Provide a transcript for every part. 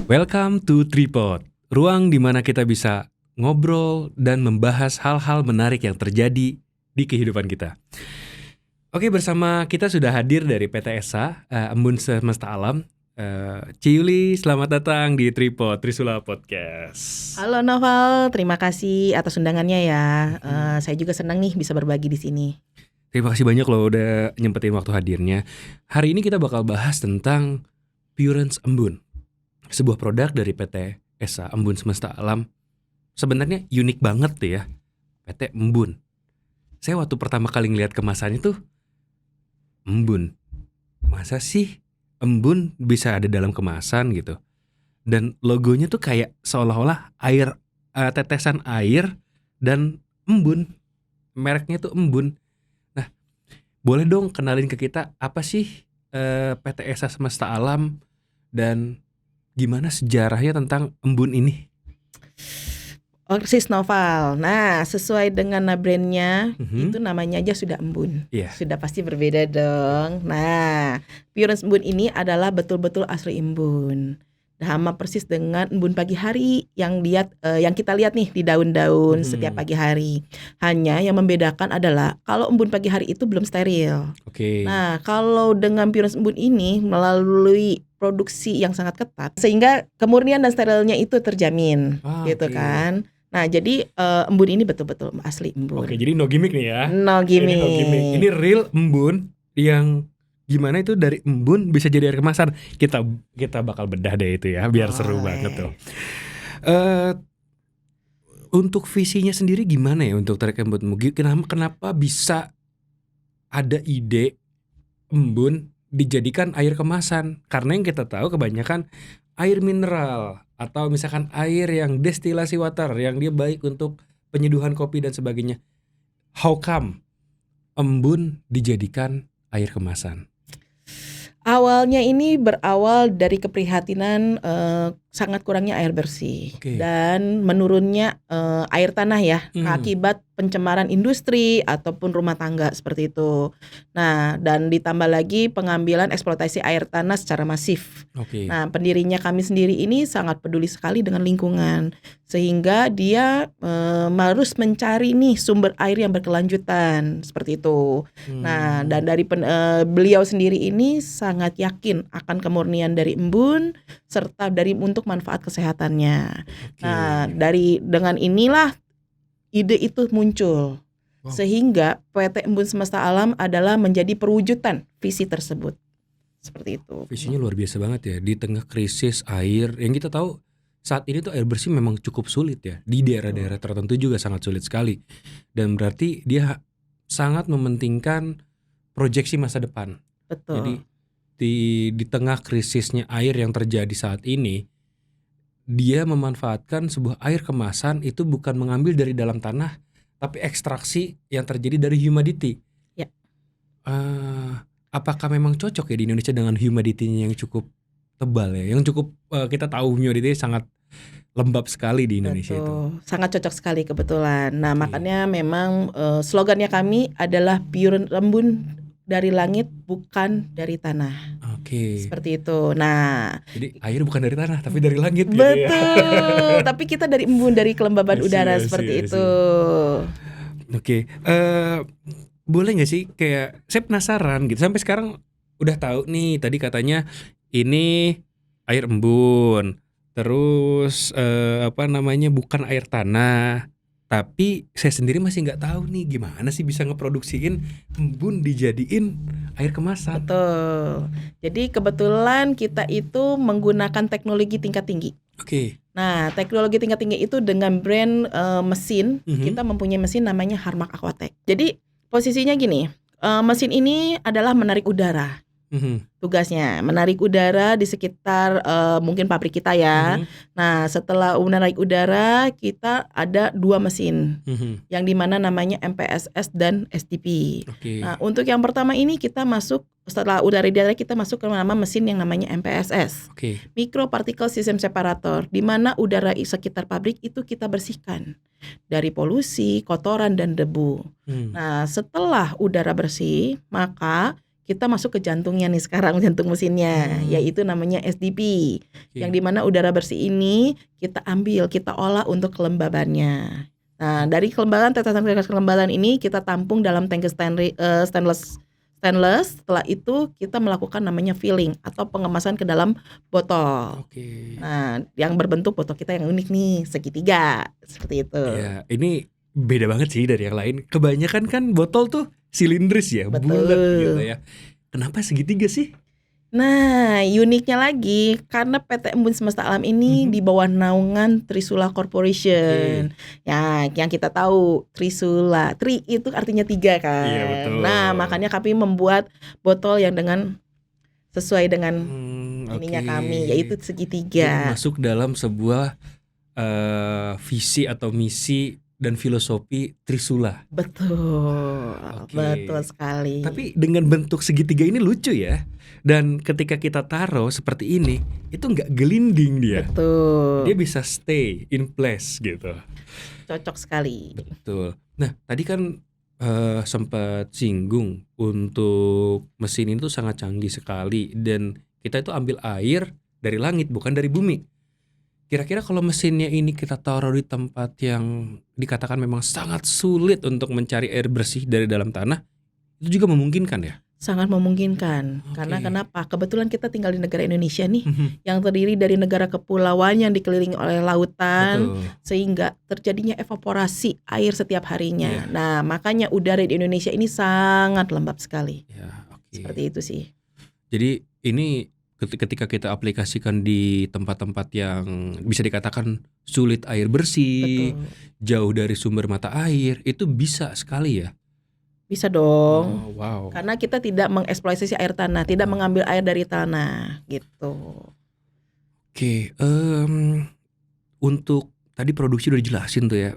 Welcome to Tripod, ruang di mana kita bisa ngobrol dan membahas hal-hal menarik yang terjadi di kehidupan kita. Oke, bersama kita sudah hadir dari PT ESA, Embun Semesta Alam. Ciuli, selamat datang di Tripod Trisula Podcast. Halo Noval, terima kasih atas undangannya ya. Saya juga senang nih bisa berbagi di sini. Terima kasih banyak loh udah nyempetin waktu hadirnya. Hari ini kita bakal bahas tentang Purance Embun, sebuah produk dari PT ESA, Embun Semesta Alam. Sebenarnya unik banget tuh ya, PT Embun. Saya waktu pertama kali ngeliat kemasannya tuh, embun. Masa sih embun bisa ada dalam kemasan gitu? Dan logonya tuh kayak seolah-olah air, tetesan air dan embun. Mereknya tuh embun. Nah, boleh dong kenalin ke kita apa sih PT ESA Semesta Alam dan gimana sejarahnya tentang embun ini? Persis Noval. Nah, sesuai dengan brandnya, itu namanya aja sudah embun. Iya. Sudah pasti berbeda dong. Nah, Purance Embun ini adalah betul-betul asli embun. Sama persis dengan embun pagi hari yang kita lihat nih di daun-daun setiap pagi hari. Hanya yang membedakan adalah kalau embun pagi hari itu belum steril. Oke. Nah, kalau dengan Purance Embun ini melalui produksi yang sangat ketat, sehingga kemurnian dan sterilnya itu terjamin, gitu Oke. kan. Nah, jadi embun ini betul-betul asli embun. Oke, jadi no gimmick nih ya. No gimmick. Ini no gimmick. Ini real embun yang gimana itu dari embun bisa jadi air kemasan. Kita bakal bedah deh itu ya, biar seru banget tuh. Untuk visinya sendiri gimana ya untuk Trek Embun? Kenapa bisa ada ide embun dijadikan air kemasan? Karena yang kita tahu kebanyakan air mineral atau misalkan air yang destilasi water yang dia baik untuk penyeduhan kopi dan sebagainya. How come embun dijadikan air kemasan? Awalnya ini berawal dari keprihatinan sangat kurangnya air bersih. Oke. Dan menurunnya air tanah ya, akibat pencemaran industri ataupun rumah tangga seperti itu. Nah, dan ditambah lagi pengambilan eksploitasi air tanah secara masif. Oke. Nah, pendirinya kami sendiri ini sangat peduli sekali dengan lingkungan, sehingga dia harus mencari nih sumber air yang berkelanjutan seperti itu. Nah, dan dari beliau sendiri ini sangat yakin akan kemurnian dari embun serta dari untuk manfaat kesehatannya. Nah, dengan inilah ide itu muncul. Wow. Sehingga PT Embun Semesta Alam adalah menjadi perwujudan visi tersebut. Seperti itu. Visinya luar biasa banget ya, di tengah krisis air yang kita tahu saat ini tuh air bersih memang cukup sulit ya, di daerah-daerah tertentu juga sangat sulit sekali. Dan berarti dia sangat mementingkan proyeksi masa depan. Betul. Jadi di tengah krisisnya air yang terjadi saat ini, dia memanfaatkan sebuah air kemasan itu bukan mengambil dari dalam tanah, tapi ekstraksi yang terjadi dari humidity. Ya. Apakah memang cocok ya di Indonesia dengan humidity-nya yang cukup tebal ya, yang cukup kita tahu humidity sangat lembab sekali di Indonesia. Betul. Itu sangat cocok sekali kebetulan. Nah, makanya memang slogannya kami adalah Pure Embun dari langit bukan dari tanah. Oke. Seperti itu. Nah, jadi air bukan dari tanah tapi dari langit. betul. Gitu ya. Tapi kita dari embun, dari kelembaban udara seperti itu. Oke. Boleh nggak sih, kayak saya penasaran gitu, sampai sekarang udah tahu nih tadi katanya ini air embun, terus bukan air tanah. Tapi saya sendiri masih nggak tahu nih gimana sih bisa ngeproduksiin embun dijadiin air kemasan. Betul. Jadi kebetulan kita itu menggunakan teknologi tingkat tinggi. Oke. Nah, teknologi tingkat tinggi itu dengan brand mesin. Kita mempunyai mesin namanya Harmak Aquatech. Jadi posisinya gini, mesin ini adalah menarik udara. Tugasnya menarik udara di sekitar mungkin pabrik kita ya. Nah, setelah menarik udara kita ada 2 mesin yang dimana namanya MPSS dan STP. Nah, untuk yang pertama ini kita masuk setelah udara kita masuk ke nama mesin yang namanya MPSS, Micro Particle System Separator, di mana udara sekitar pabrik itu kita bersihkan dari polusi, kotoran dan debu. Nah, setelah udara bersih maka kita masuk ke jantungnya nih sekarang, jantung mesinnya, yaitu namanya SDP. Yang dimana udara bersih ini kita ambil, kita olah untuk kelembabannya. Nah, dari tetesan kelembaban ini kita tampung dalam tangki stainless. Setelah itu kita melakukan namanya filling atau pengemasan ke dalam botol. Nah, yang berbentuk botol kita yang unik nih, segitiga, seperti itu. Ya, ini beda banget sih dari yang lain. Kebanyakan kan botol tuh silindris ya, bulat gitu ya. Kenapa segitiga sih? Nah, uniknya lagi karena PT Embun Semesta Alam ini di bawah naungan Trisula Corporation. Ya, yang kita tahu Trisula, tri itu artinya 3 kan. Iya, betul. Nah, makanya kami membuat botol yang sesuai dengan ininya kami, yaitu segitiga. Jadi masuk dalam sebuah visi atau misi dan filosofi Trisula. Betul, betul sekali. Tapi dengan bentuk segitiga ini lucu ya. Dan ketika kita taruh seperti ini, itu nggak gelinding dia. Betul. Dia bisa stay in place gitu. Cocok sekali. Betul. Nah, tadi kan sempat singgung untuk mesin itu sangat canggih sekali dan kita itu ambil air dari langit bukan dari bumi. Kira-kira kalau mesinnya ini kita taruh di tempat yang dikatakan memang sangat sulit untuk mencari air bersih dari dalam tanah, itu juga memungkinkan ya? Sangat memungkinkan. Karena kenapa? Kebetulan kita tinggal di negara Indonesia nih, yang terdiri dari negara kepulauan yang dikelilingi oleh lautan. Betul. Sehingga terjadinya evaporasi air setiap harinya. Nah, makanya udara di Indonesia ini sangat lembab sekali. Seperti itu sih. Jadi ini ketika kita aplikasikan di tempat-tempat yang bisa dikatakan sulit air bersih, jauh dari sumber mata air, itu bisa sekali ya? Bisa dong. Oh, wow. Karena kita tidak mengeksploitasi air tanah, tidak mengambil air dari tanah gitu. Untuk tadi produksi udah dijelasin tuh ya.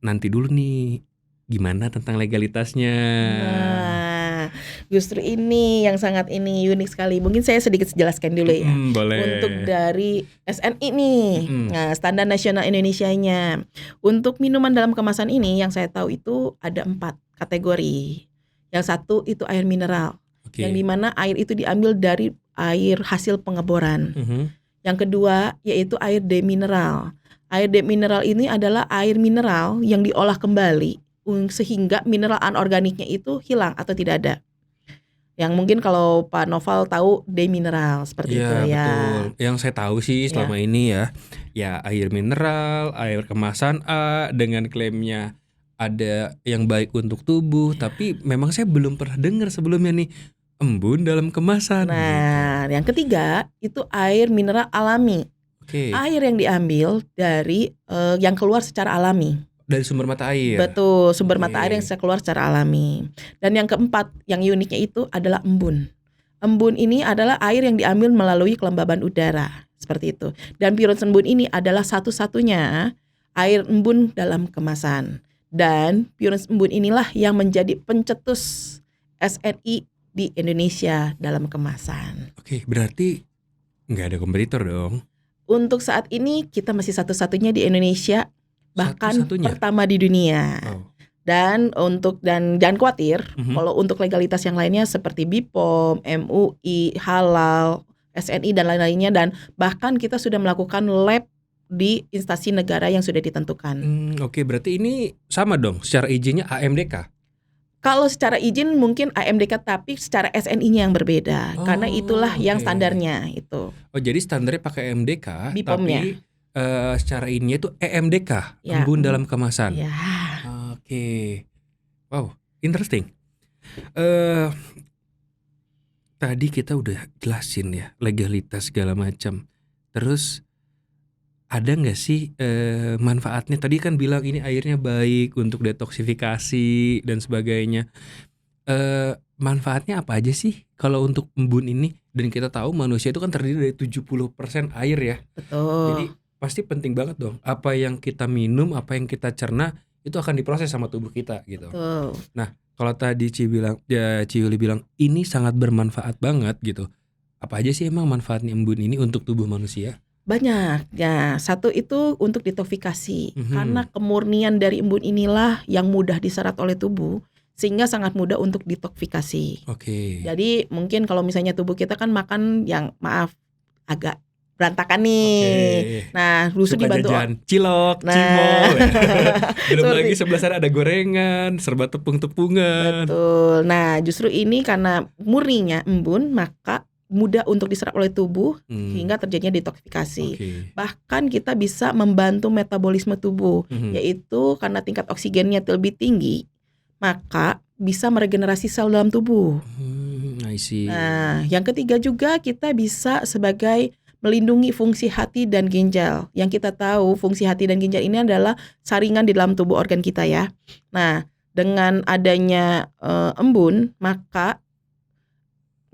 Nanti dulu nih, gimana tentang legalitasnya? Nah, justru ini yang sangat unik sekali. Mungkin saya sedikit jelaskan dulu ya. Boleh. Untuk dari SNI nih, nah, Standar Nasional Indonesianya. Untuk minuman dalam kemasan ini yang saya tahu itu ada 4 kategori. Yang satu itu air mineral, yang dimana air itu diambil dari air hasil pengeboran. Yang kedua yaitu air demineral. Air demineral ini adalah air mineral yang diolah kembali sehingga mineral anorganiknya itu hilang atau tidak ada. Yang mungkin kalau Pak Noval tahu demineral seperti itu ya. Betul. Yang saya tahu sih selama ini ya air mineral, air kemasan A dengan klaimnya ada yang baik untuk tubuh, tapi memang saya belum pernah dengar sebelumnya nih embun dalam kemasan. Nah, yang ketiga itu air mineral alami. Air yang diambil dari yang keluar secara alami. Dari sumber mata air. Betul, sumber mata air yang keluar secara alami. Dan yang keempat, yang uniknya itu adalah embun. Embun ini adalah air yang diambil melalui kelembaban udara, seperti itu. Dan Purance Embun ini adalah satu-satunya air embun dalam kemasan. Dan Purance Embun inilah yang menjadi pencetus SNI di Indonesia dalam kemasan. Berarti nggak ada kompetitor dong? Untuk saat ini kita masih satu-satunya di Indonesia, bahkan pertama di dunia. Dan jangan khawatir, kalau untuk legalitas yang lainnya seperti BPOM, MUI, Halal, SNI dan lain-lainnya, dan bahkan kita sudah melakukan lab di instansi negara yang sudah ditentukan. Berarti ini sama dong secara izinnya AMDK? Kalau secara izin mungkin AMDK, tapi secara SNI-nya yang berbeda. Karena itulah yang standarnya itu. Jadi standarnya pakai AMDK, BPOM-nya. tapi secara ini itu EMDK, embun dalam kemasan. Wow, interesting. Tadi kita udah jelasin ya legalitas segala macam. Terus ada nggak sih manfaatnya? Tadi kan bilang ini airnya baik untuk detoksifikasi dan sebagainya. Manfaatnya apa aja sih kalau untuk embun ini? Dan kita tahu manusia itu kan terdiri dari 70% air ya. Betul. Jadi pasti penting banget dong. Apa yang kita minum, apa yang kita cerna itu akan diproses sama tubuh kita gitu. Betul. Nah, kalau tadi Ciyuli bilang ini sangat bermanfaat banget gitu. Apa aja sih emang manfaatnya embun ini untuk tubuh manusia? Banyak ya. Satu itu untuk detoksifikasi. Karena kemurnian dari embun inilah yang mudah diserap oleh tubuh, sehingga sangat mudah untuk detoksifikasi. Oke. Jadi mungkin kalau misalnya tubuh kita kan makan yang maaf agak berantakan nih. Nah, justru Suka dibantu. jajan cilok, Nah. cimol. Belum Seperti- lagi sebelah sana ada gorengan, serba tepung-tepungan. Betul. Nah, justru ini karena murninya embun, maka mudah untuk diserap oleh tubuh hingga terjadinya detoksifikasi. Oke. Bahkan kita bisa membantu metabolisme tubuh, Mhm. yaitu karena tingkat oksigennya lebih tinggi, maka bisa meregenerasi sel dalam tubuh. I see. Nah, yang ketiga juga kita bisa sebagai melindungi fungsi hati dan ginjal. Yang kita tahu fungsi hati dan ginjal ini adalah saringan di dalam tubuh organ kita ya. Nah, dengan adanya embun, maka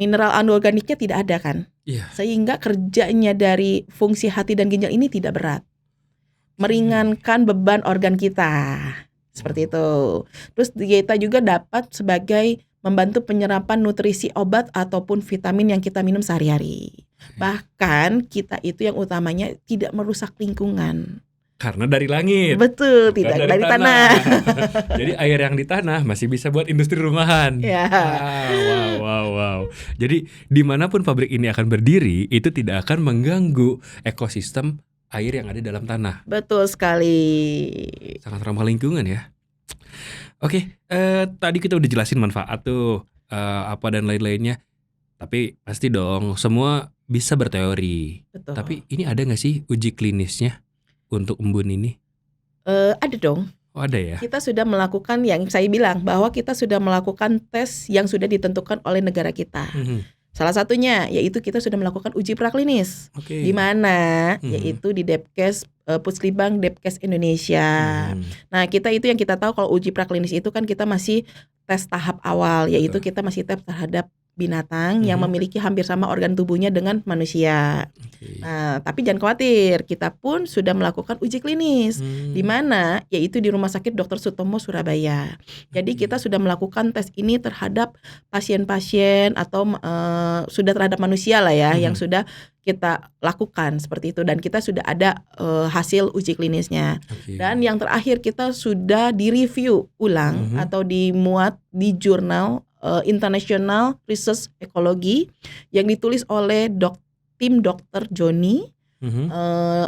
mineral anorganiknya tidak ada kan. Iya. Sehingga kerjanya dari fungsi hati dan ginjal ini tidak berat. Meringankan beban organ kita. Seperti itu. Terus kita juga dapat sebagai membantu penyerapan nutrisi obat ataupun vitamin yang kita minum sehari-hari. Bahkan kita itu yang utamanya tidak merusak lingkungan. Karena dari langit. Betul, bukan tidak dari tanah. Jadi air yang di tanah masih bisa buat industri rumahan. Ya. Wow. Jadi dimanapun pabrik ini akan berdiri, itu tidak akan mengganggu ekosistem air yang ada dalam tanah. Betul sekali. Sangat ramah lingkungan ya. Oke, tadi kita udah jelasin manfaat tuh, apa dan lain-lainnya. Tapi pasti dong, semua bisa berteori. Betul. Tapi ini ada nggak sih uji klinisnya untuk embun ini? Ada dong. Oh ada ya? Kita sudah melakukan yang saya bilang bahwa kita sudah melakukan tes yang sudah ditentukan oleh negara kita. Salah satunya yaitu kita sudah melakukan uji praklinis. Oke. Di mana yaitu di Depkes Puslitbang Depkes Indonesia. Nah, kita itu yang kita tahu kalau uji praklinis itu kan kita masih tes tahap awal, yaitu kita masih tes terhadap binatang yang memiliki hampir sama organ tubuhnya dengan manusia. Oke. Nah, tapi jangan khawatir, kita pun sudah melakukan uji klinis di mana yaitu di Rumah Sakit Dr. Sutomo Surabaya. Jadi kita sudah melakukan tes ini terhadap pasien-pasien atau sudah terhadap manusia lah ya yang sudah kita lakukan seperti itu, dan kita sudah ada hasil uji klinisnya. Oke. Dan yang terakhir kita sudah direview ulang atau dimuat di jurnal International Research Ecology yang ditulis oleh tim Dr. Joni,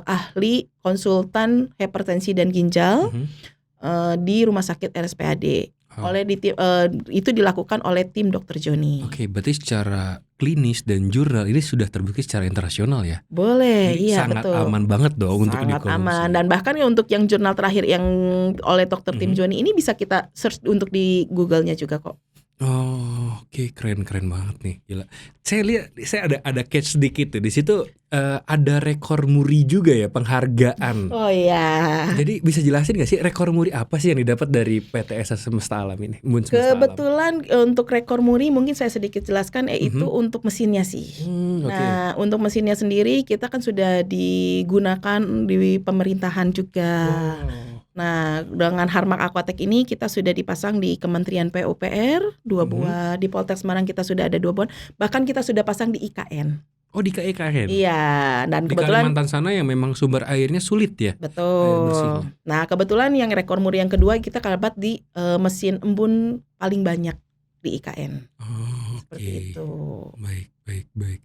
ahli konsultan hipertensi dan ginjal di Rumah Sakit RSPAD. Itu dilakukan oleh tim Dr. Joni. Oke, berarti secara klinis dan jurnal ini sudah terbukti secara internasional ya? Boleh, Jadi iya sangat betul. aman banget dong untuk Sangat dikonsumsi. aman, dan bahkan untuk yang jurnal terakhir yang oleh Dr. Tim Joni ini bisa kita search untuk di Google-nya juga kok. Oh, oke, keren banget nih, gila. Saya lihat, saya ada catch sedikit tuh di situ, ada rekor muri juga ya, penghargaan. Oh iya. Jadi bisa jelasin nggak sih rekor muri apa sih yang didapat dari PT Esa Semesta Alam ini? Embun Semesta Alam. Kebetulan untuk rekor muri mungkin saya sedikit jelaskan, yaitu untuk mesinnya sih. Oke. Nah, untuk mesinnya sendiri kita kan sudah digunakan di pemerintahan juga. Wow. Nah, dengan Harmak Aquatech ini kita sudah dipasang di Kementerian PUPR 2 buah, di Poltek Semarang kita sudah ada 2 buah, bahkan kita sudah pasang di IKN. Oh, di KIKN? Iya, dan Di kebetulan Kalimantan sana yang memang sumber airnya sulit ya? Air betul. bersihnya. Nah, kebetulan yang rekor muri yang kedua kita dapat di mesin embun paling banyak di IKN. Oh, oke. Seperti itu. Baik.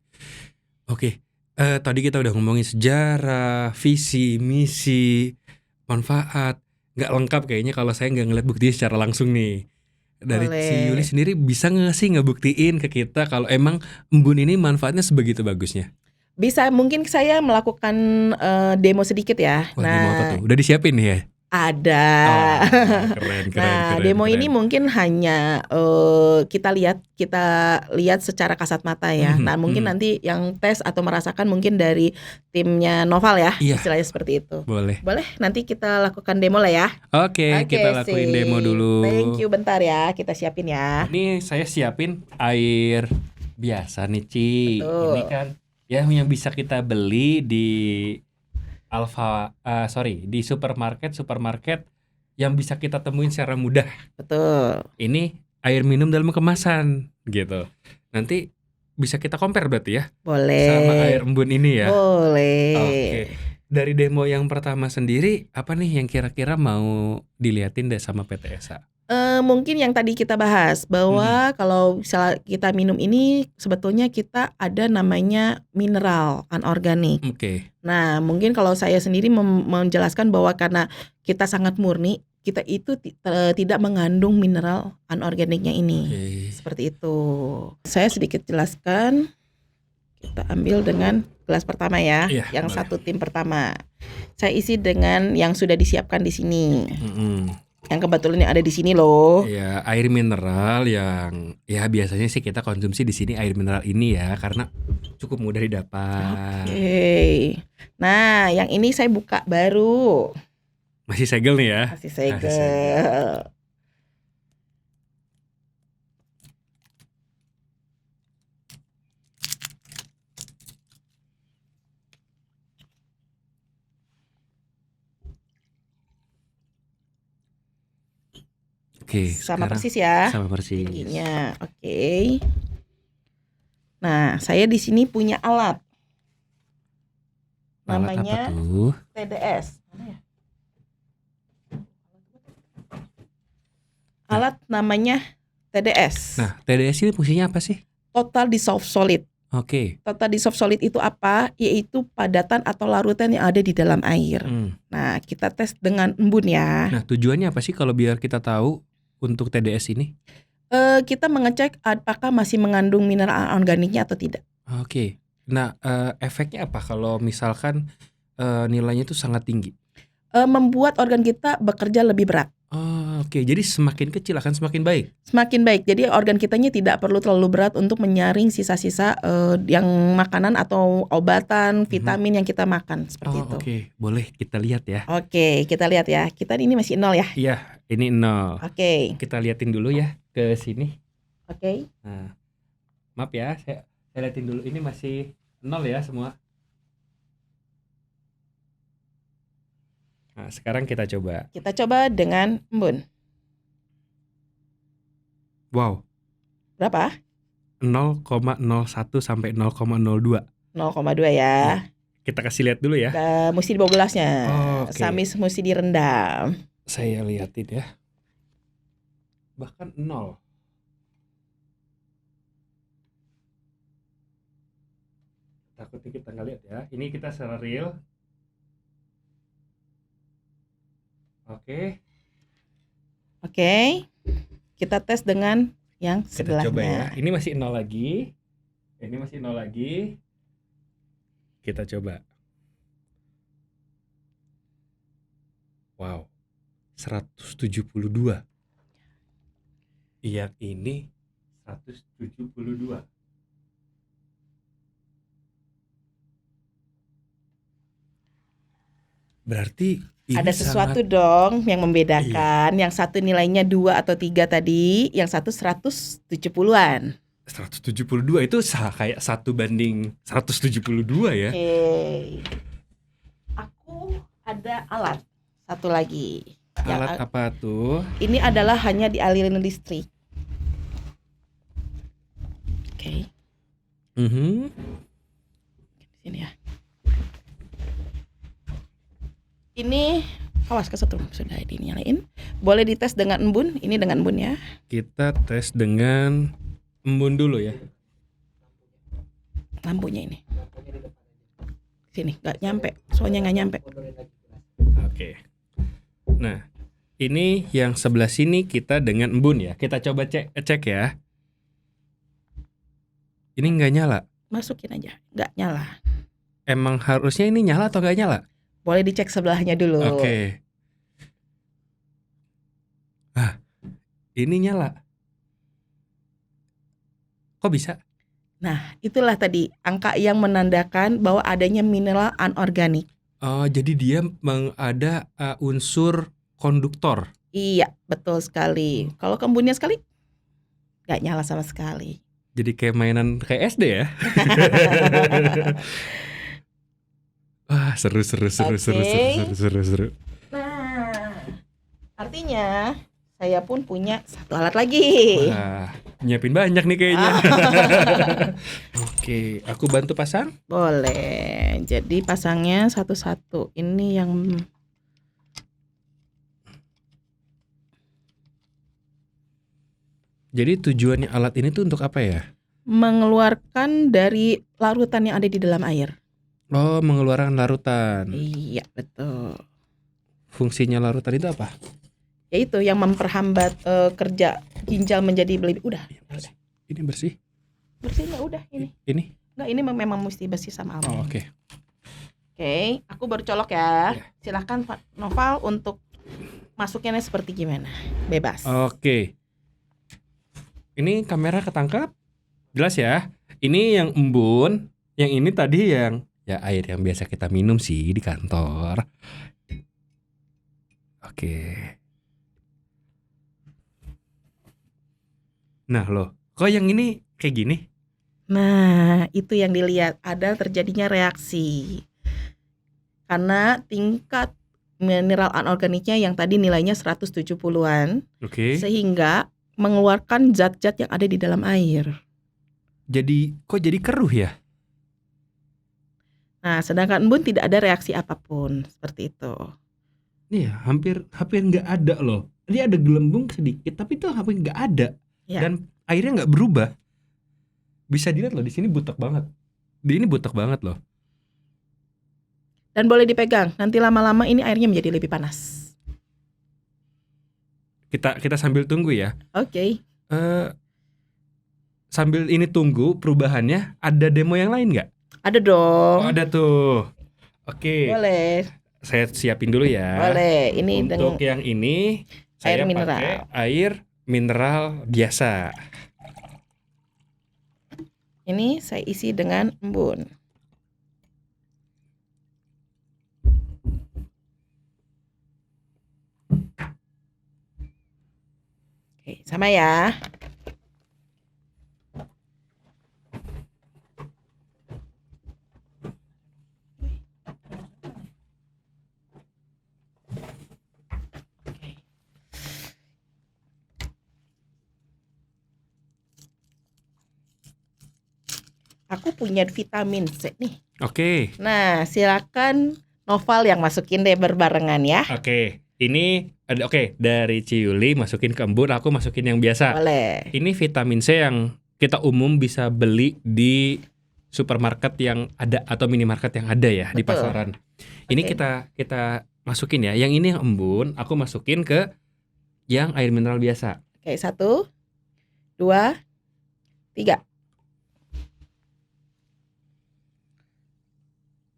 Oke, tadi kita udah ngomongin sejarah, visi, misi, manfaat. Nggak lengkap kayaknya kalau saya nggak ngeliat buktinya secara langsung nih. Dari Boleh. si Yuli sendiri bisa nggak sih ngebuktiin ke kita kalau emang embun ini manfaatnya sebegitu bagusnya? Bisa, mungkin saya melakukan demo sedikit ya. Wah, demo apa tuh? Udah disiapin nih ya? Ada. Oh, keren. Nah, demo ini mungkin hanya kita lihat secara kasat mata ya. Nah, mungkin nanti yang tes atau merasakan mungkin dari timnya Noval ya, Iya. istilahnya seperti itu. Boleh. Nanti kita lakukan demo lah ya. Oke, kita lakuin sip. demo dulu. Thank you, bentar ya, kita siapin ya. Ini saya siapin air biasa nih, Ci. Betul. Ini kan ya yang bisa kita beli di di supermarket yang bisa kita temuin secara mudah. Betul. Ini air minum dalam kemasan gitu. Nanti bisa kita compare berarti ya Boleh. sama air embun ini ya. Boleh. Oke. Dari demo yang pertama sendiri apa nih yang kira-kira mau diliatin deh sama PT Esa? Mungkin yang tadi kita bahas bahwa kalau misalnya kita minum ini sebetulnya kita ada namanya mineral anorganik. Oke. Nah, mungkin kalau saya sendiri menjelaskan bahwa karena kita sangat murni, kita itu tidak mengandung mineral anorganiknya ini. Seperti itu. Saya sedikit jelaskan. Kita ambil dengan gelas pertama ya, yang boleh. Satu tim pertama. Saya isi dengan yang sudah disiapkan di sini. Yang kebetulan ada di sini loh. Ya, air mineral yang ya biasanya sih kita konsumsi di sini air mineral ini ya, karena cukup mudah didapat. Oke. Nah, yang ini saya buka baru. Masih segel nih ya? Masih segel. Oke, sama persis ya. Sama persis. Tingginya. Oke. Nah, saya di sini punya alat. Namanya apa tuh? TDS. Mana ya? Alat namanya TDS. Nah, TDS ini fungsinya apa sih? Total Dissolved Solid. Oke. Total Dissolved Solid itu apa? Yaitu padatan atau larutan yang ada di dalam air. Nah, kita tes dengan embun ya. Nah, tujuannya apa sih kalau biar kita tahu untuk TDS ini? Kita mengecek apakah masih mengandung mineral organiknya atau tidak. Oke. Nah, efeknya apa kalau misalkan nilainya itu sangat tinggi? Membuat organ kita bekerja lebih berat. Oke. Jadi semakin kecil akan semakin baik? Semakin baik. Jadi organ kitanya tidak perlu terlalu berat untuk menyaring sisa-sisa yang makanan atau obatan, vitamin yang kita makan. Seperti itu. Oke. Boleh kita lihat ya. Oke, kita lihat ya. Kita ini masih 0 ya. Iya, ini 0. Oke. Kita liatin dulu ya ke sini. Oke. Nah, maaf ya, saya liatin dulu. Ini masih 0 ya semua. Nah, sekarang kita coba. Kita coba dengan embun. Wow. Berapa? 0,01 sampai 0,02. 0,2 ya. Kita kasih lihat dulu ya. Mesti di bawah gelasnya. Okay. Samis mesti direndam. Saya liatin ya. Bahkan 0. Takutnya kita nggak lihat ya. Ini kita secara real. Oke. Kita tes dengan yang sebelahnya. Kita coba ya. Ini masih 0 lagi. Ini masih 0 lagi. Kita coba. Wow. 172. Yang ini 172. Berarti ini ada sesuatu dong yang membedakan. Iya. Yang satu nilainya 2 atau 3 tadi, yang satu 170-an. 172 itu kayak 1:172 ya. Oke. Aku ada alat satu lagi. Alat apa tuh? Ini adalah hanya dialirin listrik. Oke. Sini ya. Ini awas kesetrum, sudah dinyalain. Boleh dites dengan embun. Ini dengan embun ya. Kita tes dengan embun dulu ya. Lampunya ini. Sini, nggak nyampe. Soalnya nggak nyampe. Oke. Nah, ini yang sebelah sini kita dengan embun ya. Kita coba cek ya. Ini nggak nyala. Masukin aja, nggak nyala. Emang harusnya ini nyala atau nggak nyala? Boleh dicek sebelahnya dulu. Oke. Ini nyala. Kok bisa? Nah, itulah tadi angka yang menandakan bahwa adanya mineral anorganik. Jadi dia ada unsur konduktor. Iya, betul sekali. Kalau embunnya sekali, nggak nyala sama sekali. Jadi kayak mainan kayak SD ya. Wah, seru. Nah, artinya saya pun punya satu alat lagi. Wah, nyiapin banyak nih kayaknya. Oke, aku bantu pasang? Boleh. Jadi pasangnya satu-satu. Ini yang Jadi tujuannya alat ini tuh untuk apa ya? Mengeluarkan dari larutan yang ada di dalam air. Oh, mengeluarkan larutan. Iya, betul. Fungsinya larutan itu apa? Yaitu yang memperhambat kerja ginjal menjadi lebih udah. Bersih. Ini bersih. Bersih nggak udah ini? Ini? Nggak, ini memang mesti bersih sama almond. Oh, oke. Oke, aku baru colok ya. Ya. Silahkan Pak Noval untuk masuknya seperti gimana? Bebas. Oke. Ini kamera ketangkap? Jelas ya. Ini yang embun, yang ini tadi yang ya air yang biasa kita minum sih di kantor. Oke. Nah loh, kok yang ini kayak gini? Nah, itu yang dilihat, ada terjadinya reaksi. Karena tingkat mineral anorganiknya yang tadi nilainya 170-an, Oke. sehingga mengeluarkan zat-zat yang ada di dalam air. Jadi kok jadi keruh ya? Nah, sedangkan embun tidak ada reaksi apapun, seperti itu. Iya, hampir nggak ada loh. Dia ada gelembung sedikit, tapi itu hampir nggak ada. Ya. Dan airnya nggak berubah. Bisa dilihat loh, di sini butek banget. Di ini butek banget loh. Dan boleh dipegang, nanti lama-lama ini airnya menjadi lebih panas. Kita sambil tunggu ya. Oke. Sambil ini tunggu perubahannya, ada demo yang lain nggak? Ada dong. Oh, ada tuh. Oke. Boleh. Saya siapin dulu ya. Boleh. Ini Untuk dengan yang ini saya air mineral. pakai air mineral biasa. Ini saya isi dengan embun. Oke, sama ya. Aku punya vitamin C nih. Oke. Nah, silakan Noval yang masukin deh berbarengan ya. Oke. Ini ada dari Ciuli masukin ke embun, aku masukin yang biasa. Boleh. Ini vitamin C yang kita umum bisa beli di supermarket yang ada atau minimarket yang ada ya. Di Betul. pasaran. Ini Oke. kita masukin ya. Yang ini yang embun, aku masukin ke yang air mineral biasa. Oke, 1, 2, 3.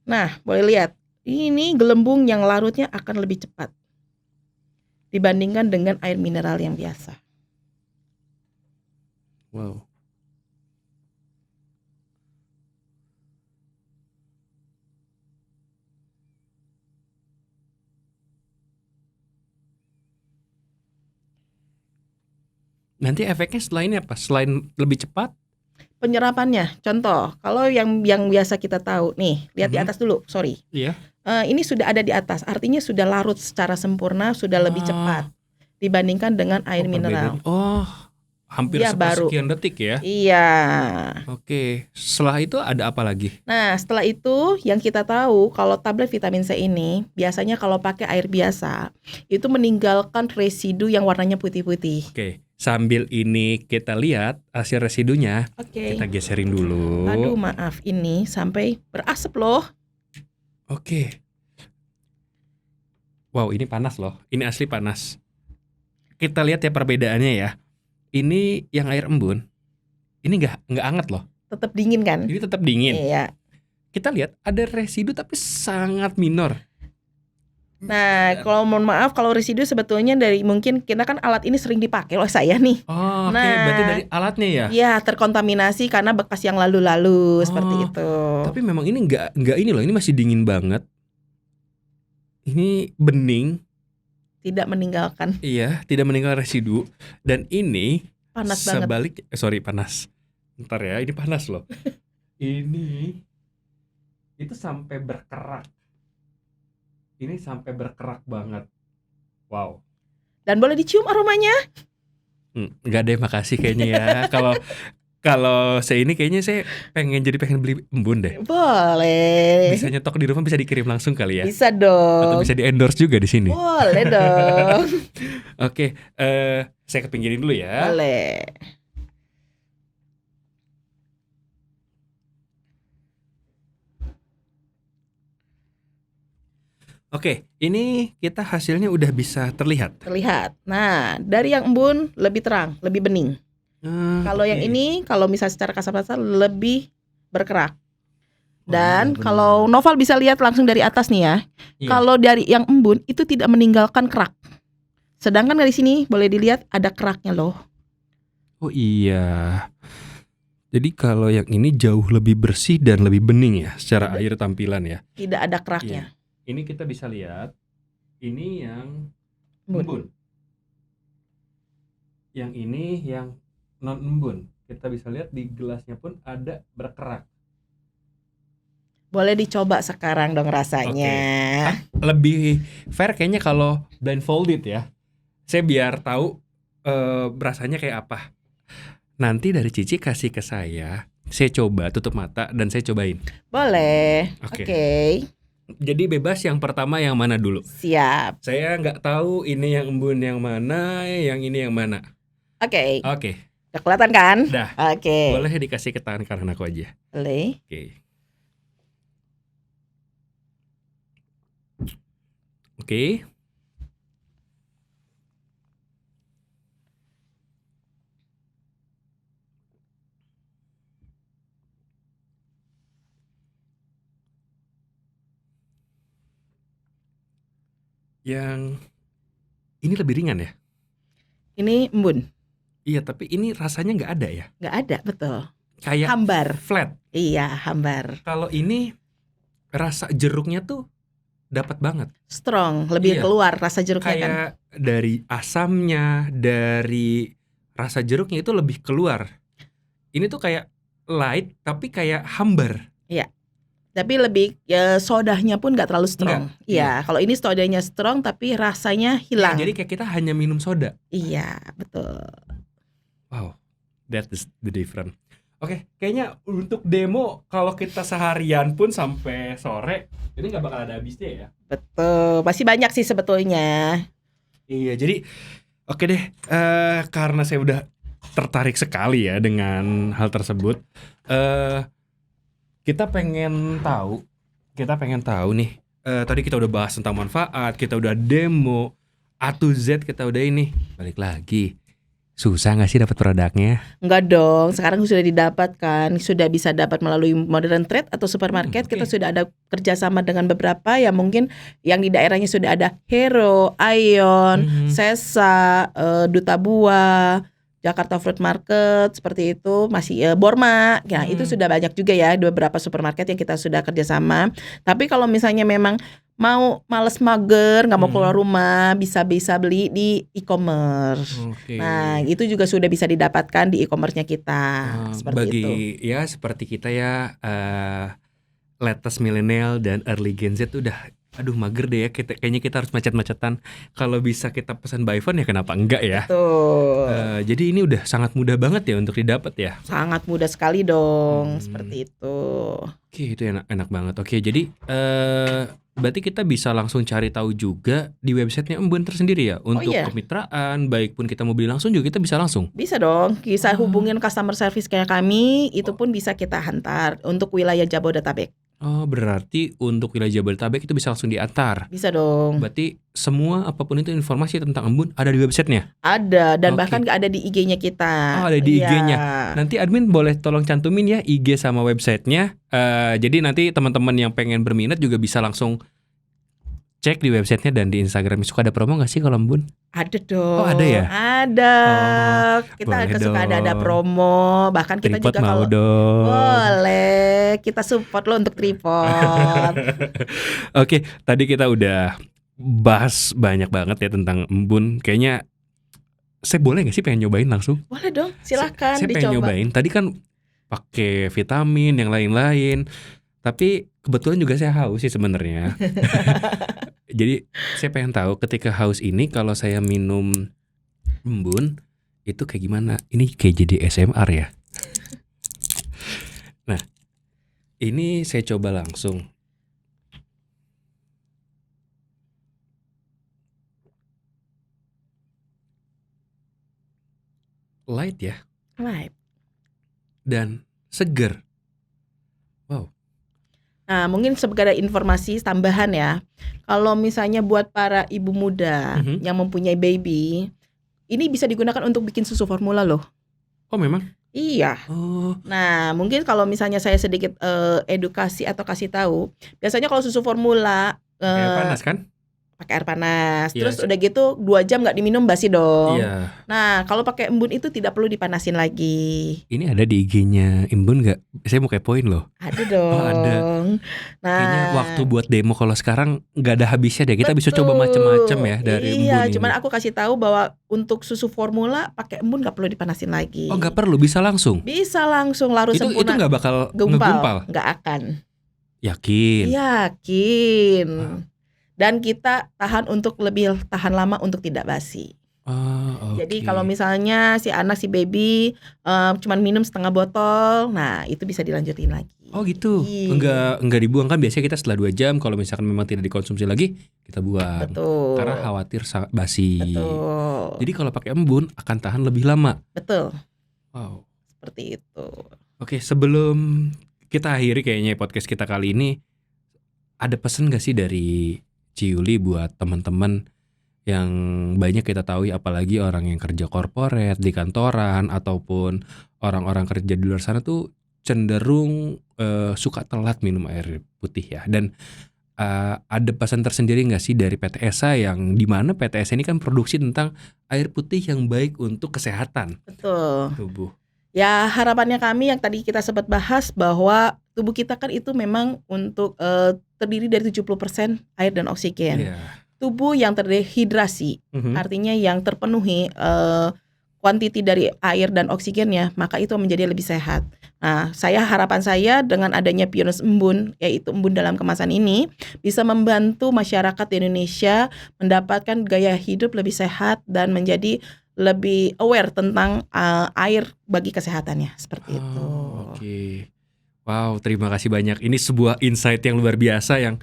Nah, boleh lihat. Ini gelembung yang larutnya akan lebih cepat dibandingkan dengan air mineral yang biasa. Wow. Nanti efeknya setelah ini apa? Selain lebih cepat? Penyerapannya, contoh, kalau yang biasa kita tahu nih, lihat di atas dulu, sorry. Iya. Ini sudah ada di atas, artinya sudah larut secara sempurna, sudah lebih cepat dibandingkan dengan air mineral. Oh, hampir Dia baru. sepersekian detik ya? Iya. Oke, setelah itu ada apa lagi? Nah, setelah itu yang kita tahu kalau tablet vitamin C ini biasanya kalau pakai air biasa itu meninggalkan residu yang warnanya putih-putih. Oke, sambil ini kita lihat hasil residunya. Oke. Kita geserin dulu. Aduh, maaf, ini sampai berasap loh. Oke. Wow, ini panas loh. Ini asli panas. Kita lihat ya perbedaannya ya. Ini yang air embun. Ini nggak anget loh. Tetap dingin kan? Ini tetap dingin. Iya. Kita lihat ada residu tapi sangat minor. Nah, kalau mohon maaf kalau residu sebetulnya dari mungkin kita kan alat ini sering dipakai oleh saya nih. Oh, oke. Nah. Berarti dari alatnya ya? Ya, terkontaminasi karena bekas yang lalu-lalu seperti itu. Tapi memang ini nggak ini loh. Ini masih dingin banget. Ini bening. Tidak meninggalkan. Iya, tidak meninggalkan residu. Dan ini Panas banget. sebalik, panas. Ntar ya, ini panas loh. Ini itu sampai berkerak. Ini sampai berkerak banget. Wow. Dan boleh dicium aromanya? Nggak deh, makasih kayaknya ya. Kalau saya ini kayaknya saya pengen beli embun deh. Boleh. Bisa nyetok di rumah, bisa dikirim langsung kali ya. Bisa dong. Atau bisa di endorse juga di sini. Boleh dong. Oke, Saya kepinggirin dulu ya. Boleh. Oke, ini kita hasilnya udah bisa terlihat. Terlihat. Nah, dari yang embun lebih terang, lebih bening. Kalau yang ini, kalau misalnya secara kasar-kasar lebih berkerak. Dan kalau Noval bisa lihat langsung dari atas nih ya. Iya. Kalau dari yang embun itu tidak meninggalkan kerak. Sedangkan dari sini boleh dilihat ada keraknya loh. Oh iya. Jadi kalau yang ini jauh lebih bersih dan lebih bening ya secara air tampilan ya. Tidak ada keraknya. Iya. Ini kita bisa lihat. Ini yang Embun. embun. Yang ini yang non embun. Kita bisa lihat di gelasnya pun ada berkerak. Boleh dicoba sekarang dong rasanya. Lebih fair kayaknya kalau blindfolded ya. Saya biar tahu rasanya kayak apa. Nanti dari Cici kasih ke saya coba tutup mata dan saya cobain. Boleh. Oke. Jadi bebas yang pertama yang mana dulu? Siap. Saya nggak tahu ini yang embun yang mana, yang ini yang mana. Oke. Oke. Udah kelihatan kan? Dah. Oke. Boleh dikasih ke tangan kanan aku aja. Boleh. Oke. Yang ini lebih ringan ya? Ini embun. Iya, tapi ini rasanya nggak ada ya? Nggak ada, betul. Kayak hambar. Flat. Iya, hambar. Kalau ini rasa jeruknya tuh dapat banget. Strong, lebih keluar rasa jeruknya kan. Kayak dari asamnya, dari rasa jeruknya itu lebih keluar. Ini tuh kayak light tapi kayak hambar. Iya. Tapi lebih sodanya pun nggak terlalu strong. Iya, kalau ini sodanya strong tapi rasanya hilang. Jadi kayak kita hanya minum soda. Iya, betul. Wow, that is the difference. Oke, kayaknya untuk demo kalau kita seharian pun sampai sore ini nggak bakal ada habisnya ya. Betul, masih banyak sih sebetulnya. Iya, jadi oke deh, karena saya udah tertarik sekali ya dengan hal tersebut. Kita pengen tahu nih. Tadi kita udah bahas tentang manfaat, kita udah demo A to Z, kita udah ini. Balik lagi. Susah gak sih dapat produknya? Enggak dong, sekarang sudah didapatkan, sudah bisa dapat melalui modern trade atau supermarket. Kita sudah ada kerjasama dengan beberapa yang mungkin yang di daerahnya sudah ada Hero, Ion, Sesa, Duta Buah, Jakarta Fruit Market, seperti itu, masih Borma. Ya, itu sudah banyak juga ya beberapa supermarket yang kita sudah kerjasama. Tapi kalau misalnya memang mau males mager, nggak mau keluar rumah, bisa beli di e-commerce. Nah, itu juga sudah bisa didapatkan di e-commerce-nya kita. Seperti itu. Ya seperti kita ya, latest millennial dan early Gen Z udah, aduh mager deh ya, kayaknya kita harus macet-macetan. Kalau bisa kita pesan by phone ya kenapa enggak ya? Betul. Jadi ini udah sangat mudah banget ya untuk didapat ya? Sangat mudah sekali dong, seperti itu. Oke, itu enak banget. Oke, jadi berarti kita bisa langsung cari tahu juga di websitenya Embun tersendiri ya, untuk kemitraan, baik pun kita mau beli langsung juga kita bisa langsung. Bisa dong, bisa hubungin customer service kayak kami, itu pun bisa kita hantar untuk wilayah Jabodetabek. Oh, berarti untuk wilayah Jabodetabek itu bisa langsung diantar. Bisa dong. Berarti semua apapun itu informasi tentang Embun ada di websitenya? Ada, dan bahkan ada di IG-nya kita. Oh, ada di IG-nya. Nanti admin boleh tolong cantumin ya IG sama websitenya. Jadi nanti teman-teman yang pengen berminat juga bisa langsung cek di websitenya dan di Instagram. Suka ada promo gak sih kalau Embun? Ada dong. Oh, ada ya? Ada. Kita suka ada promo. Bahkan kita tripod juga kalau boleh, kita support lo untuk tripod. Oke, tadi kita udah bahas banyak banget ya tentang Embun. Kayaknya saya boleh gak sih pengen nyobain langsung? Boleh dong, silahkan saya dicoba. pengen nyobain. Tadi kan pakai vitamin yang lain-lain. Tapi kebetulan juga saya haus sih sebenarnya. Jadi saya pengen tahu ketika haus ini kalau saya minum Embun itu kayak gimana? Ini kayak jadi ASMR ya. Nah, ini saya coba langsung. light ya. Light. Dan seger. Wow. Nah, mungkin sebagai informasi tambahan ya. Kalau misalnya buat para ibu muda yang mempunyai baby, ini bisa digunakan untuk bikin susu formula loh. Oh memang? Iya. Oh. Nah, mungkin kalau misalnya saya sedikit edukasi atau kasih tahu, biasanya kalau susu formula Air panas kan? pakai air panas. Iya, Terus udah gitu 2 jam nggak diminum basi dong. Iya. Nah, kalau pakai embun itu tidak perlu dipanasin lagi. Ini ada di IG-nya Embun nggak? Saya mau kepoin loh. Ada dong. Oh, ada. Nah, Kayaknya waktu buat demo kalau sekarang nggak ada habisnya deh. Kita bisa coba macam-macam ya dari Embun Iya, ini. cuman aku kasih tahu bahwa untuk susu formula pakai embun nggak perlu dipanasin lagi. Oh nggak perlu, bisa langsung? Bisa langsung larut Itu sempurna. nggak bakal Gumpal. ngegumpal? Nggak akan. Yakin? Yakin. Dan kita tahan untuk lebih tahan lama untuk tidak basi. Oh, Jadi oke. kalau misalnya si anak si baby cuman minum setengah botol, nah itu bisa dilanjutin lagi. Oh gitu. Iya. Enggak dibuang kan, biasanya kita setelah 2 jam kalau misalkan memang tidak dikonsumsi lagi kita buang. Betul. Karena khawatir basi. Betul. Jadi kalau pakai embun akan tahan lebih lama. Betul. Wow. Seperti itu. Oke, sebelum kita akhiri kayaknya podcast kita kali ini, ada pesan gak sih dari Ciyuli buat teman-teman yang banyak kita tahu, apalagi orang yang kerja korporat di kantoran ataupun orang-orang kerja di luar sana tuh cenderung suka telat minum air putih ya. Dan ada pesan tersendiri nggak sih dari PT ESA, yang dimana PT ESA ini kan produksi tentang air putih yang baik untuk kesehatan Betul. tubuh. Ya harapannya kami yang tadi kita sempat bahas bahwa tubuh kita kan itu memang untuk terdiri dari 70% air dan oksigen. Iya. Tubuh yang terdehidrasi, artinya yang terpenuhi kuantiti dari air dan oksigennya, maka itu menjadi lebih sehat. Nah, harapan saya dengan adanya Purance Embun, yaitu embun dalam kemasan ini, bisa membantu masyarakat di Indonesia mendapatkan gaya hidup lebih sehat dan menjadi lebih aware tentang air bagi kesehatannya, seperti itu. Oke. Wow, terima kasih banyak. Ini sebuah insight yang luar biasa yang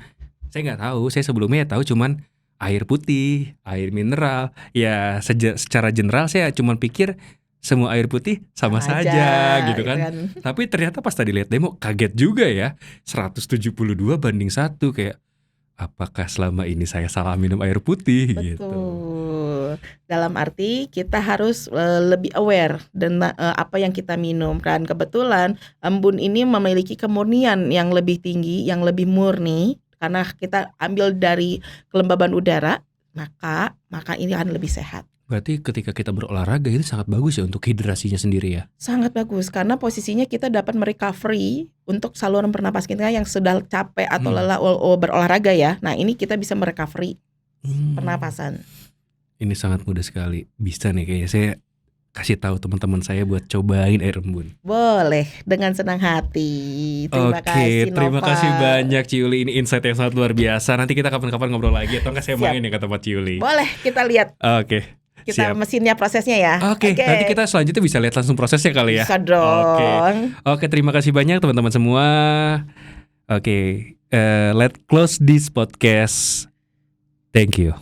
saya nggak tahu. Saya sebelumnya tahu cuman air putih, air mineral. Ya secara general saya cuman pikir semua air putih sama saja gitu kan. Tapi ternyata pas tadi lihat demo kaget juga ya. 172 banding 1, kayak apakah selama ini saya salah minum air putih? Betul. Gitu. Dalam arti kita harus lebih aware dengan apa yang kita minum. Dan kebetulan embun ini memiliki kemurnian yang lebih tinggi, yang lebih murni, karena kita ambil dari kelembaban udara, maka ini akan lebih sehat. Berarti ketika kita berolahraga itu sangat bagus ya untuk hidrasinya sendiri ya? Sangat bagus, karena posisinya kita dapat merecovery untuk saluran pernapas kita yang sudah capek atau lelah berolahraga ya. Nah ini kita bisa merecovery pernapasan. Ini sangat mudah sekali. Bisa nih kayaknya saya kasih tahu teman-teman saya buat cobain air embun. Boleh, dengan senang hati. Terima kasih Nova. Terima kasih banyak Ciyuli. Ini insight yang sangat luar biasa. Nanti kita kapan-kapan ngobrol lagi atau enggak saya main ya ke tempat Ciyuli. Boleh, kita lihat. Oke. Kita mesinnya, prosesnya ya. Oke. Nanti kita selanjutnya bisa lihat langsung prosesnya kali ya. Bisa dong. Oke, terima kasih banyak teman-teman semua. Oke, let's close this podcast. Thank you.